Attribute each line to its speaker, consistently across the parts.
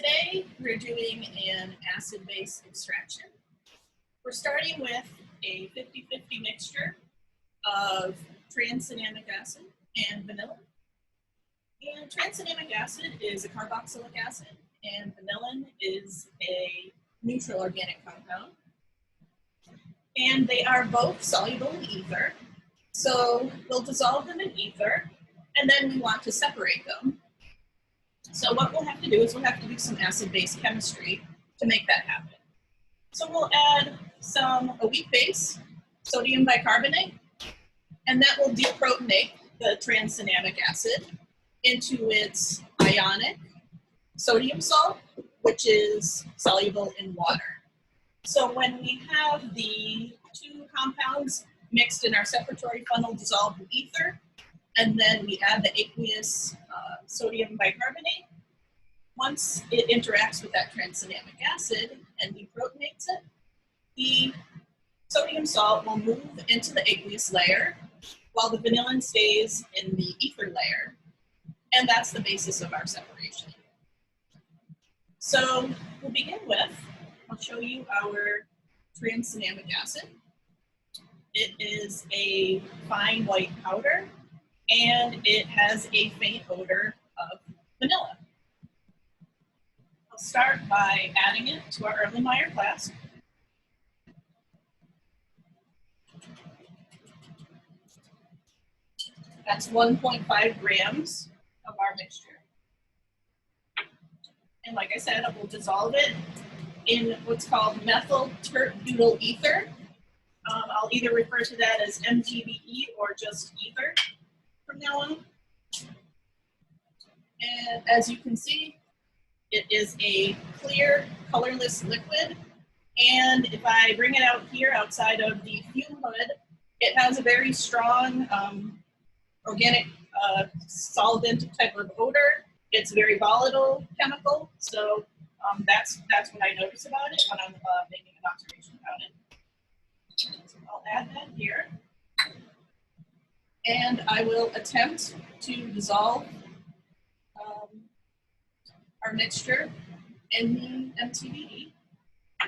Speaker 1: Today, we're doing an acid-base extraction. We're starting with a 50-50 mixture of tranexamic acid and vanillin. And tranexamic acid is a carboxylic acid, and vanillin is a neutral organic compound. And they are both soluble in ether. So we'll dissolve them in ether, and then we want to separate them. So what we'll have to do is we'll have to do some acid-base chemistry to make that happen. So we'll add a weak base, sodium bicarbonate, and that will deprotonate the tranexamic acid into its ionic sodium salt, which is soluble in water. So when we have the two compounds mixed in our separatory funnel dissolved in ether, and then we add the aqueous sodium bicarbonate, once it interacts with that tranexamic acid and deprotonates it, the sodium salt will move into the aqueous layer while the vanillin stays in the ether layer. And that's the basis of our separation. So we'll begin with, I'll show you our tranexamic acid. It is a fine white powder, and it has a faint odor of vanilla. I'll start by adding it to our Erlenmeyer flask. That's 1.5 grams of our mixture. And like I said, we'll dissolve it in what's called methyl tert-butyl ether. I'll either refer to that as MTBE or just ether from now on. And as you can see, it is a clear, colorless liquid. And if I bring it out here outside of the fume hood, it has a very strong organic solvent type of odor. It's a very volatile chemical. So that's what I notice about it when I'm making an observation about it. So I'll add that here. And I will attempt to dissolve our mixture in the MTBE. I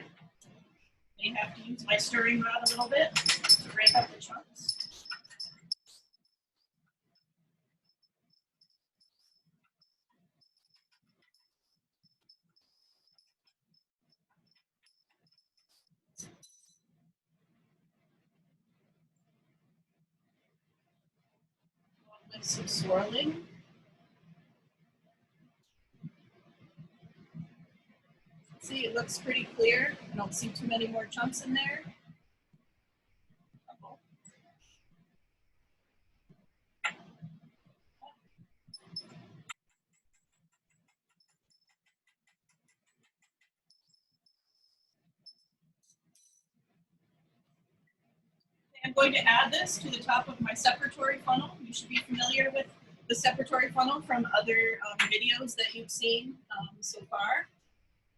Speaker 1: may have to use my stirring rod a little bit to break up the chunks. With some swirling. See, it looks pretty clear. I don't see too many more chunks in there. I'm going to add this to the top of my separatory funnel. You should be familiar with the separatory funnel from other videos that you've seen so far.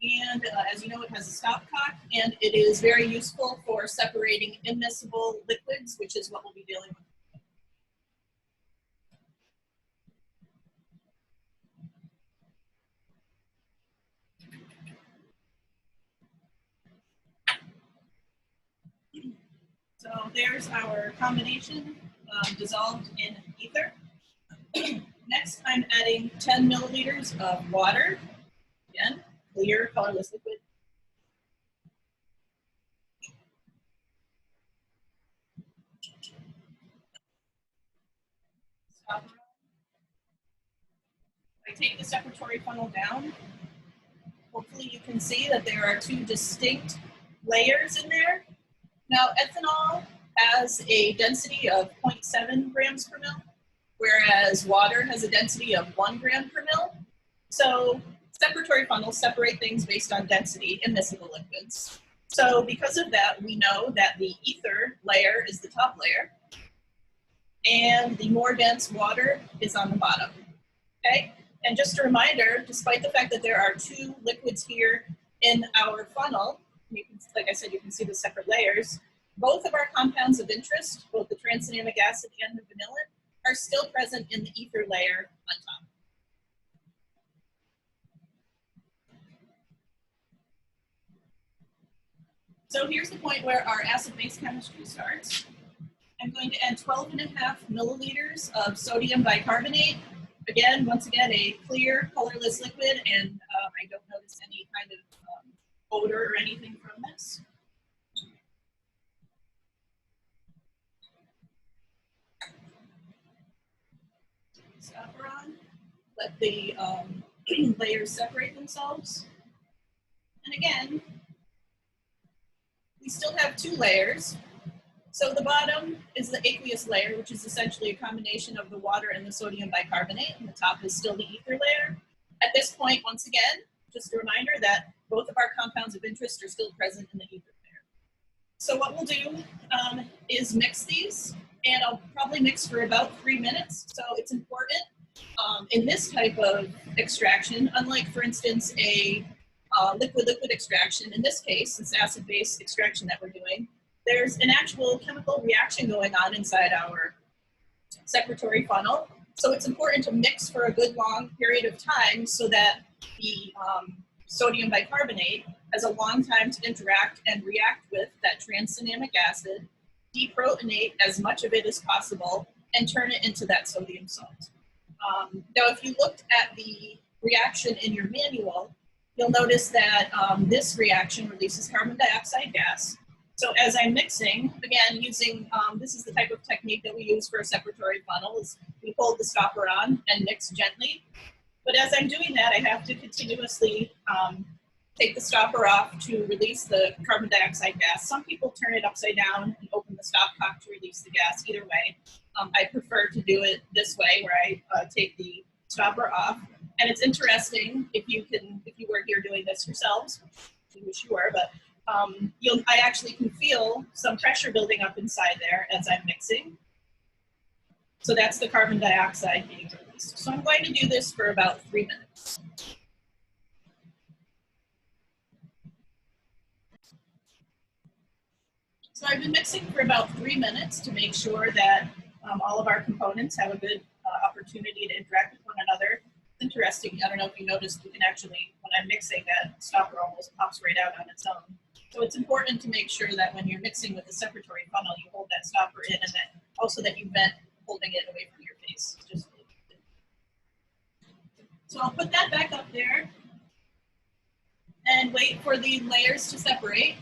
Speaker 1: And as you know, it has a stopcock, and it is very useful for separating immiscible liquids, which is what we'll be dealing with. So there's our combination dissolved in ether. Next, I'm adding 10 milliliters of water. Again, clear, colorless liquid. I take the separatory funnel down. Hopefully you can see that there are two distinct layers in there. Now, ethanol has a density of 0.7 grams per mil, whereas water has a density of 1 gram per mil. So separatory funnels separate things based on density in miscible liquids. So because of that, we know that the ether layer is the top layer, and the more dense water is on the bottom, okay? And just a reminder, despite the fact that there are two liquids here in our funnel, you can, like I said, you can see the separate layers. Both of our compounds of interest, both the tranexamic acid and the vanillin, are still present in the ether layer on top. So here's the point where our acid-base chemistry starts. I'm going to add 12.5 milliliters of sodium bicarbonate. Again, once again, a clear, colorless liquid, and I don't notice any kind of odor or anything from this. Stopper on. Let the layers separate themselves. And again, we still have 2 layers. So the bottom is the aqueous layer, which is essentially a combination of the water and the sodium bicarbonate, and the top is still the ether layer. At this point, once again, just a reminder that both of our compounds of interest are still present in the ether layer. So what we'll do is mix these, and I'll probably mix for about 3 minutes. So it's important in this type of extraction, unlike, for instance, a liquid-liquid extraction, in this case, this acid-base extraction that we're doing, there's an actual chemical reaction going on inside our secretory funnel. So it's important to mix for a good long period of time so that the sodium bicarbonate has a long time to interact and react with that tranexamic acid, deprotonate as much of it as possible, and turn it into that sodium salt. Now, if you looked at the reaction in your manual, you'll notice that this reaction releases carbon dioxide gas. So as I'm mixing, again, using, this is the type of technique that we use for a secretory funnel, is we hold the stopper on and mix gently. But as I'm doing that, I have to continuously take the stopper off to release the carbon dioxide gas. Some people turn it upside down and open the stopcock to release the gas. Either way, I prefer to do it this way, where I take the stopper off. And it's interesting, if you were here doing this yourselves, I wish you were, but I actually can feel some pressure building up inside there as I'm mixing. So that's the carbon dioxide being released. So I'm going to do this for about 3 minutes. So I've been mixing for about 3 minutes to make sure that all of our components have a good opportunity to interact with one another. It's interesting, I don't know if you noticed, you can actually, when I'm mixing, that stopper almost pops right out on its own. So it's important to make sure that when you're mixing with the secretory funnel, you hold that stopper in, and then also that you vent holding it away from your face. So I'll put that back up there and wait for the layers to separate.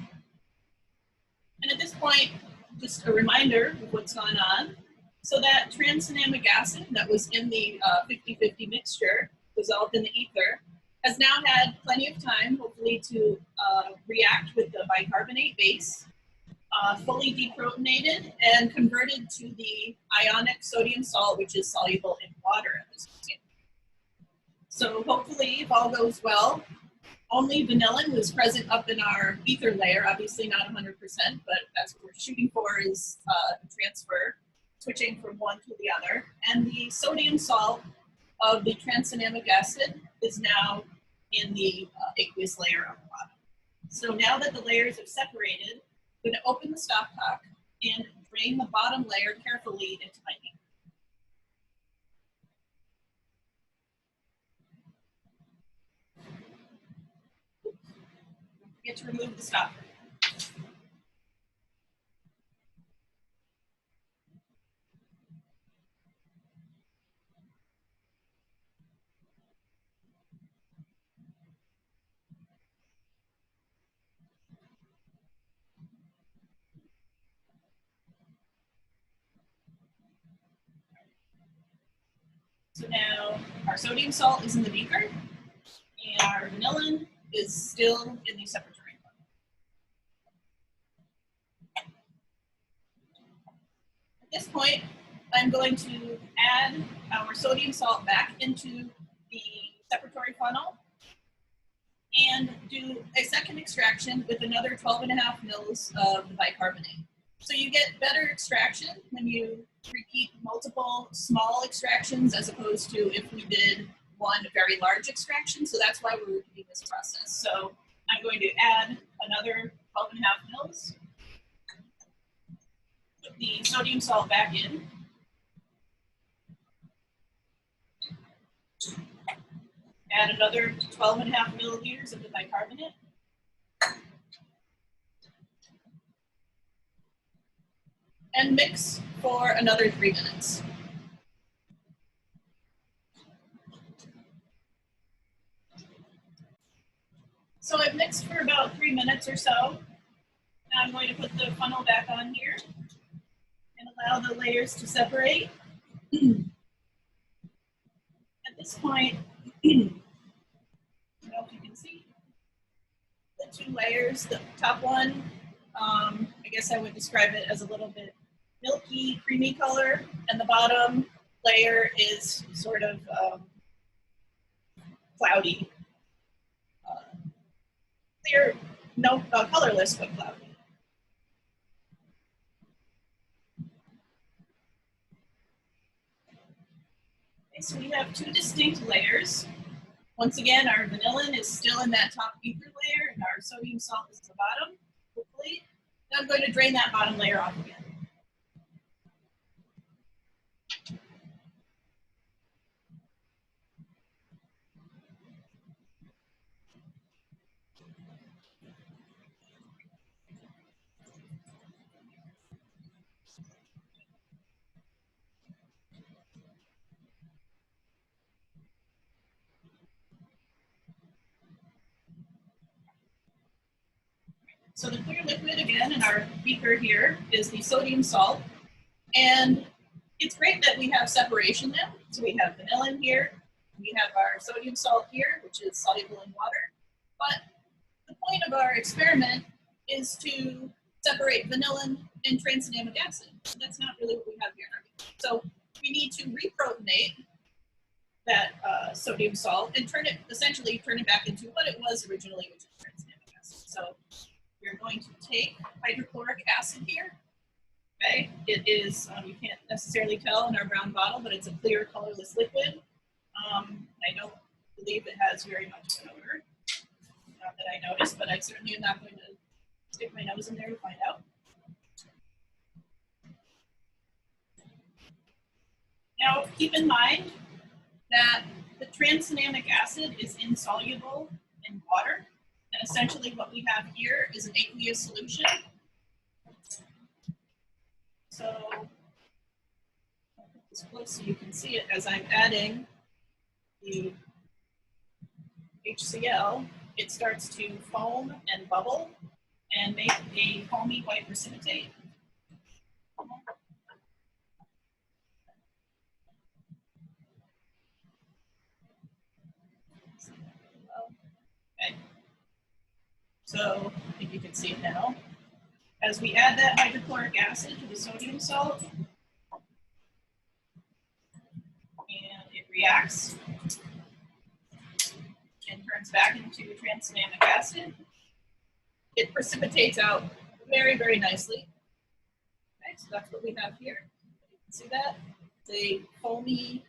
Speaker 1: And at this point, just a reminder of what's gone on. So that tranexamic acid that was in the 50-50 mixture, dissolved in the ether, has now had plenty of time, hopefully, to react with the bicarbonate base, fully deprotonated and converted to the ionic sodium salt, which is soluble in water at this point. So hopefully, if all goes well, only vanillin was present up in our ether layer, obviously not 100%, but that's what we're shooting for, is transfer, switching from one to the other. And the sodium salt of the tranexamic acid is now in the aqueous layer on the bottom. So now that the layers have separated, I'm going to open the stopcock and drain the bottom layer carefully into my beaker. Forget to remove the stopper. So now our sodium salt is in the beaker, and our vanillin is still in the secretory funnel. At this point, I'm going to add our sodium salt back into the secretory funnel and do a second extraction with another 12.5 mils of the bicarbonate. So you get better extraction when you repeat multiple small extractions as opposed to if we did one very large extraction. So that's why we're repeating this process. So I'm going to add another 12.5 mils. Put the sodium salt back in. Add another 12.5 milliliters of the bicarbonate. and mix for another 3 minutes. So I've mixed for about 3 minutes or so. Now I'm going to put the funnel back on here and allow the layers to separate. At this point, I don't know if you can see the 2 layers. The top one, I guess I would describe it as a little bit milky, creamy color, and the bottom layer is sort of cloudy. Clear, no, colorless, but cloudy. Okay, so we have 2 distinct layers. Once again, our vanillin is still in that top ether layer, and our sodium salt is at the bottom, hopefully. Now I'm going to drain that bottom layer off again. So the clear liquid, again, in our beaker here is the sodium salt. And it's great that we have separation now. So we have vanillin here, we have our sodium salt here, which is soluble in water. But the point of our experiment is to separate vanillin and tranexamic acid. So that's not really what we have here in our beaker. So we need to reprotonate that sodium salt and essentially turn it back into what it was originally, which is tranexamic acid. So we're going to take hydrochloric acid here. Okay, it is, you can't necessarily tell in our brown bottle, but it's a clear, colorless liquid. I don't believe it has very much of an odor, not that I noticed, but I certainly am not going to stick my nose in there to find out. Now, keep in mind that the tranexamic acid is insoluble in water. And essentially what we have here is an aqueous solution. So I'll put this close so you can see it as I'm adding the HCl. It starts to foam and bubble and make a foamy white precipitate. Okay. So I think you can see it now. As we add that hydrochloric acid to the sodium salt, and it reacts and turns back into tranexamic acid, it precipitates out very, very nicely. Okay, so that's what we have here. You can see that. It's a foamy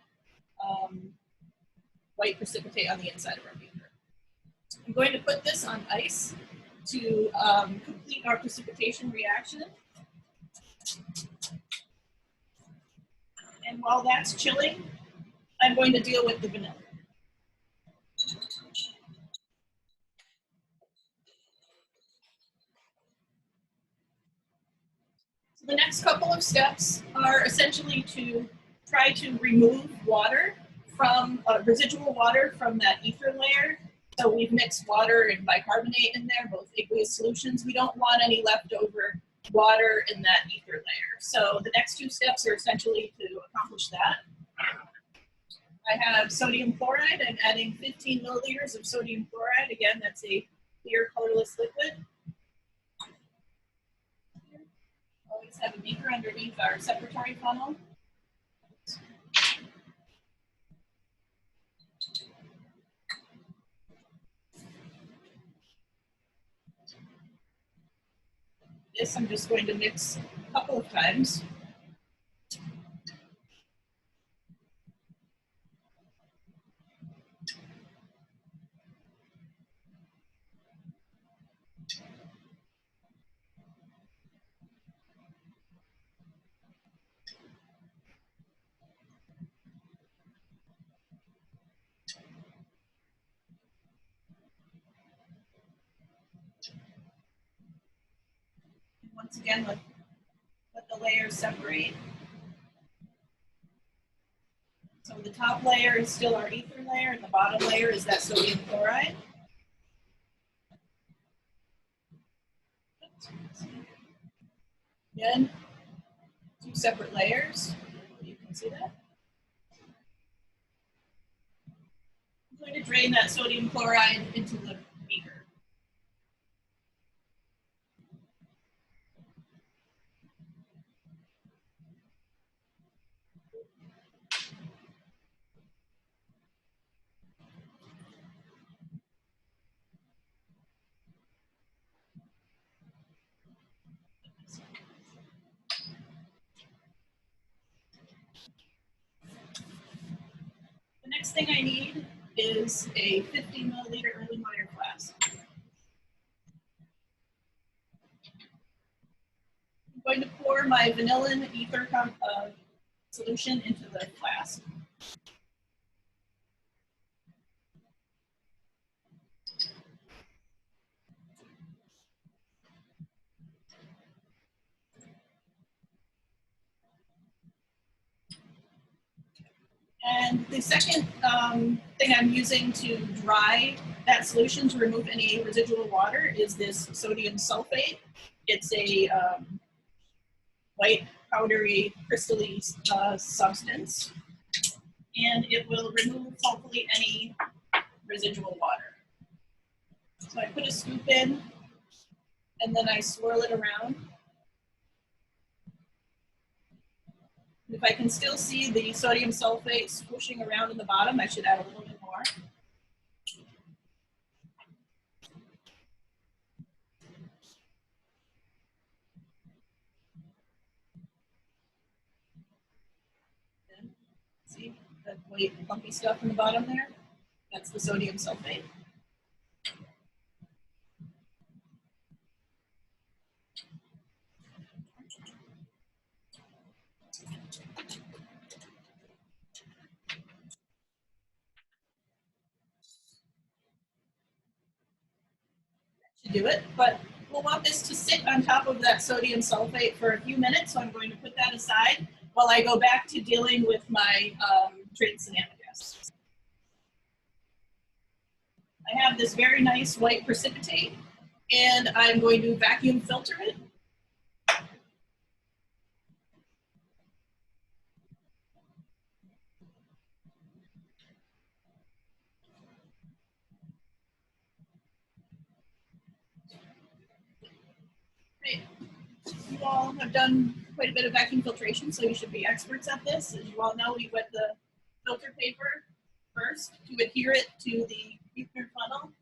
Speaker 1: white precipitate on the inside of our beaker. I'm going to put this on ice to complete our precipitation reaction. And while that's chilling, I'm going to deal with the vanilla. So the next couple of steps are essentially to try to remove water from residual water from that ether layer. So we've mixed water and bicarbonate in there, both aqueous solutions. We don't want any leftover water in that ether layer. So the next 2 steps are essentially to accomplish that. I have sodium chloride. I'm adding 15 milliliters of sodium chloride. Again, that's a clear, colorless liquid. Always have a beaker underneath our separatory funnel. This I'm just going to mix a couple of times. Once again, let the layers separate. So the top layer is still our ether layer, and the bottom layer is that sodium chloride. Again, two separate layers. You can see that. I'm going to drain that sodium chloride into the beaker. The next thing I need is a 50 milliliter Erlenmeyer flask. I'm going to pour my vanillin ether solution into the flask. And the second thing I'm using to dry that solution to remove any residual water is this sodium sulfate. It's a white powdery crystalline substance, and it will remove hopefully any residual water. So I put a scoop in, and then I swirl it around. If I can still see the sodium sulfate swooshing around in the bottom, I should add a little bit more. See that white lumpy stuff in the bottom there? That's the sodium sulfate. To do it, but we'll want this to sit on top of that sodium sulfate for a few minutes, so I'm going to put that aside while I go back to dealing with my tranexamic acid. I have this very nice white precipitate, and I'm going to vacuum filter it. Great. You all have done quite a bit of vacuum filtration, so you should be experts at this. As you all know, we wet the filter paper first to adhere it to the Buchner funnel.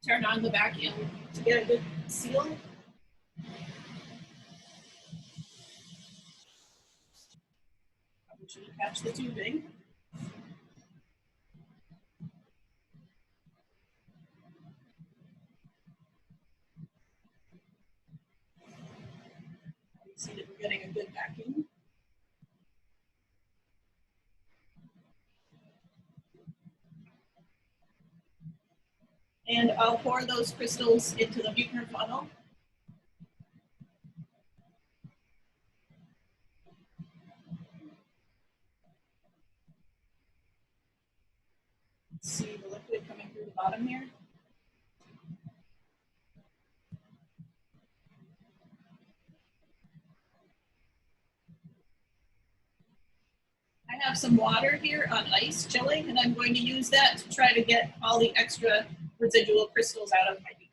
Speaker 1: Turn on the vacuum to get a good seal. Probably should attach the tubing. See that we're getting a good vacuum. And I'll pour those crystals into the Buchner funnel. See the liquid coming through the bottom here. I have some water here on ice chilling, and I'm going to use that to try to get all the extra residual crystals out of my beaker.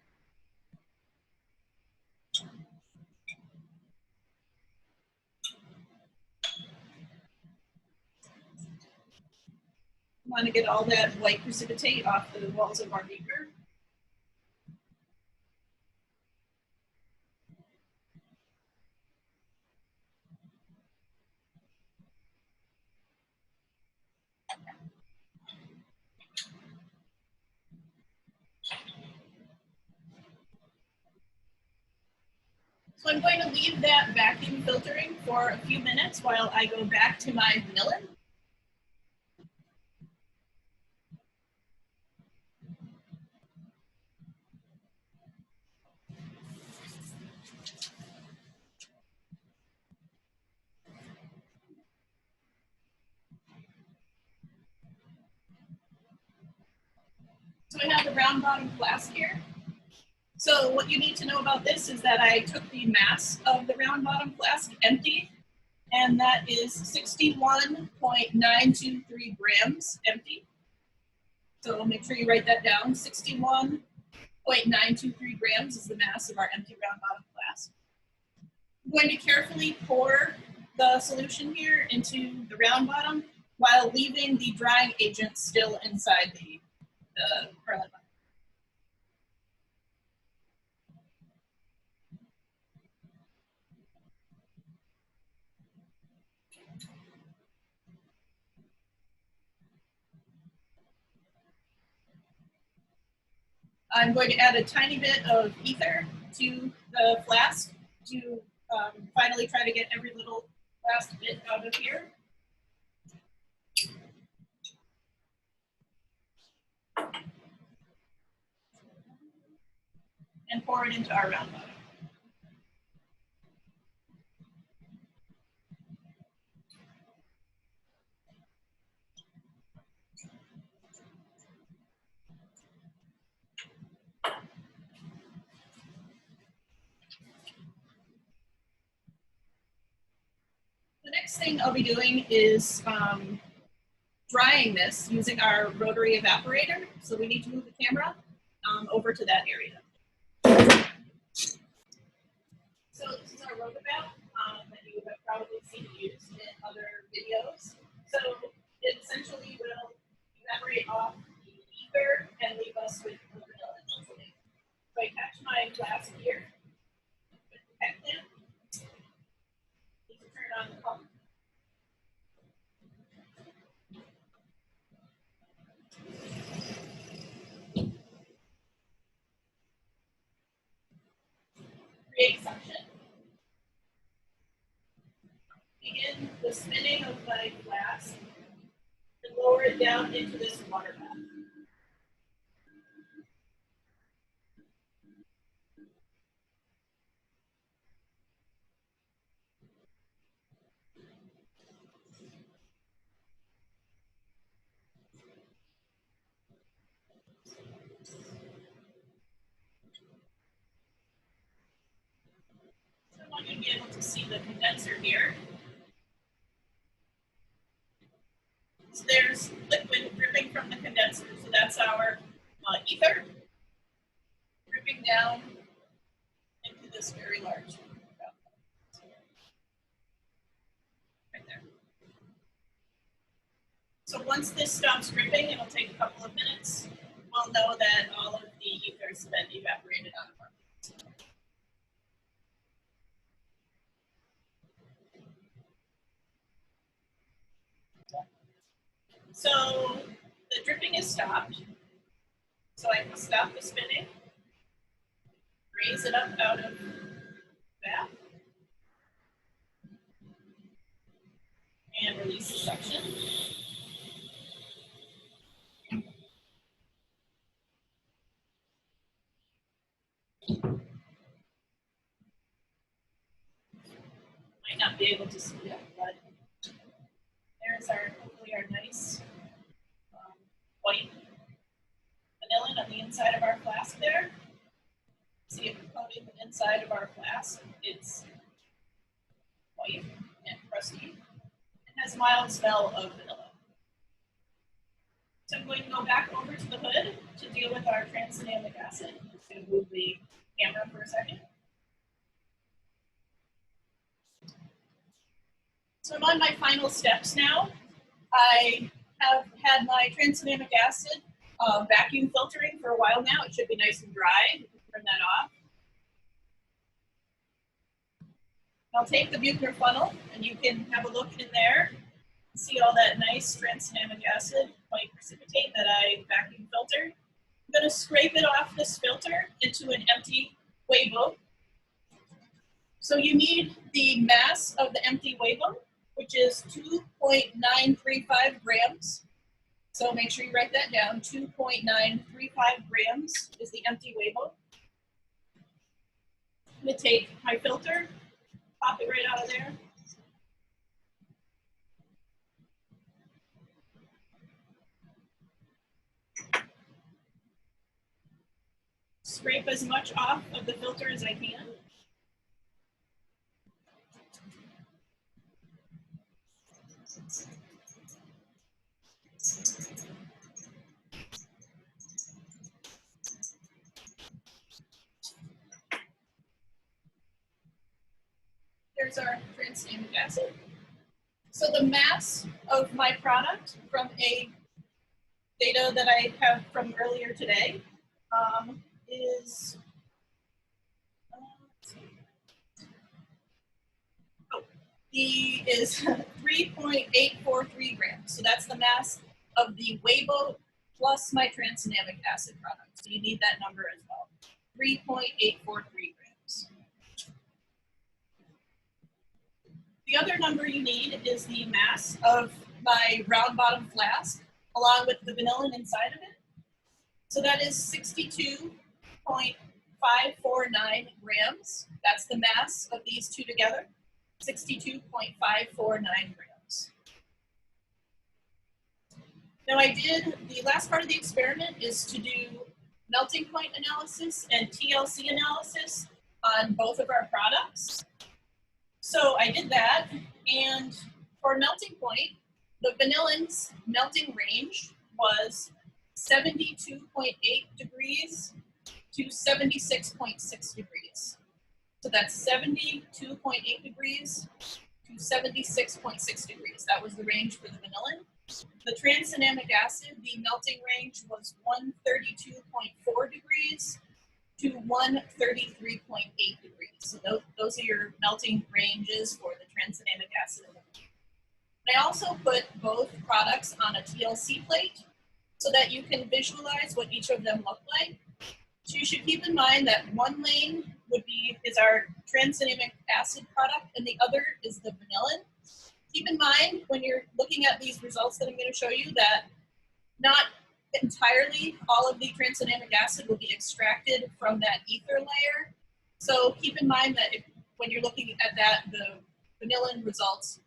Speaker 1: I want to get all that white precipitate off the walls of our beaker. So I'm going to leave that vacuum filtering for a few minutes while I go back to my vanillin. So I have the round bottom flask here. So what you need to know about this is that I took the mass of the round bottom flask empty, and that is 61.923 grams empty. So make sure you write that down. 61.923 grams is the mass of our empty round bottom flask. I'm going to carefully pour the solution here into the round bottom while leaving the drying agent still inside the perlite bottom. I'm going to add a tiny bit of ether to the flask to finally try to get every little last bit out of here. And pour it into our round bottom. The next thing I'll be doing is drying this using our rotary evaporator. So we need to move the camera over to that area. So this is our rotovap that you have probably seen used in other videos. So it essentially will evaporate off the ether and leave us with the vanilla insulate. So I catch my flask here with the pet clamp. Need to turn on the pump. Create suction. Begin the spinning of my flask and lower it down into this water bath. So I want you to be able to see the condenser here. So there's liquid dripping from the condenser. So that's our ether dripping down into this very large cup. Right there. So once this stops dripping, it'll take a couple of minutes. We'll know that all of the ether's been evaporated out of our plants. So the dripping is stopped. So I can stop the spinning, raise it up out of that, and release the suction. Might not be able to see that, but there's our, hopefully our nice white vanillin on the inside of our flask there. See it coating the inside of our flask. It's white and crusty. It has a mild smell of vanilla. So I'm going to go back over to the hood to deal with our tranexamic acid. I'm just going to move the camera for a second. So I'm on my final steps now. I have had my tranexamic acid vacuum filtering for a while now. It should be nice and dry. You can turn that off. I'll take the Buchner funnel, and you can have a look in there. See all that nice tranexamic acid, white precipitate that I vacuum filtered. I'm going to scrape it off this filter into an empty weighboat. So you need the mass of the empty weighboat, which is 2.935 grams. So make sure you write that down. 2.935 grams is the empty weighboat. I'm going to take my filter, pop it right out of there. scrape as much off of the filter as I can. Here's our tranexamic acid. So the mass of my product from a data that I have from earlier today is 3.843 grams. So that's the mass of the Weibo plus my tranexamic acid product. So you need that number as well. 3.843 grams. The other number you need is the mass of my round bottom flask along with the vanillin inside of it. So that is 62.549 grams. That's the mass of these two together, 62.549 grams. Now the last part of the experiment is to do melting point analysis and TLC analysis on both of our products. So I did that, and for melting point, the vanillin's melting range was 72.8 degrees to 76.6 degrees. So that's 72.8 degrees to 76.6 degrees. That was the range for the vanillin. The tranexamic acid, the melting range was 132.4 degrees to 133.8 degrees. So those are your melting ranges for the tranexamic acid. And I also put both products on a TLC plate so that you can visualize what each of them look like. So you should keep in mind that one lane is our tranexamic acid product and the other is the vanillin. Keep in mind when you're looking at these results that I'm going to show you that not entirely all of the tranexamic acid will be extracted from that ether layer. So keep in mind that when you're looking at that, the vanillin results,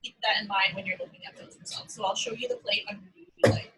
Speaker 1: keep that in mind when you're looking at those results. So I'll show you the plate under the UV light.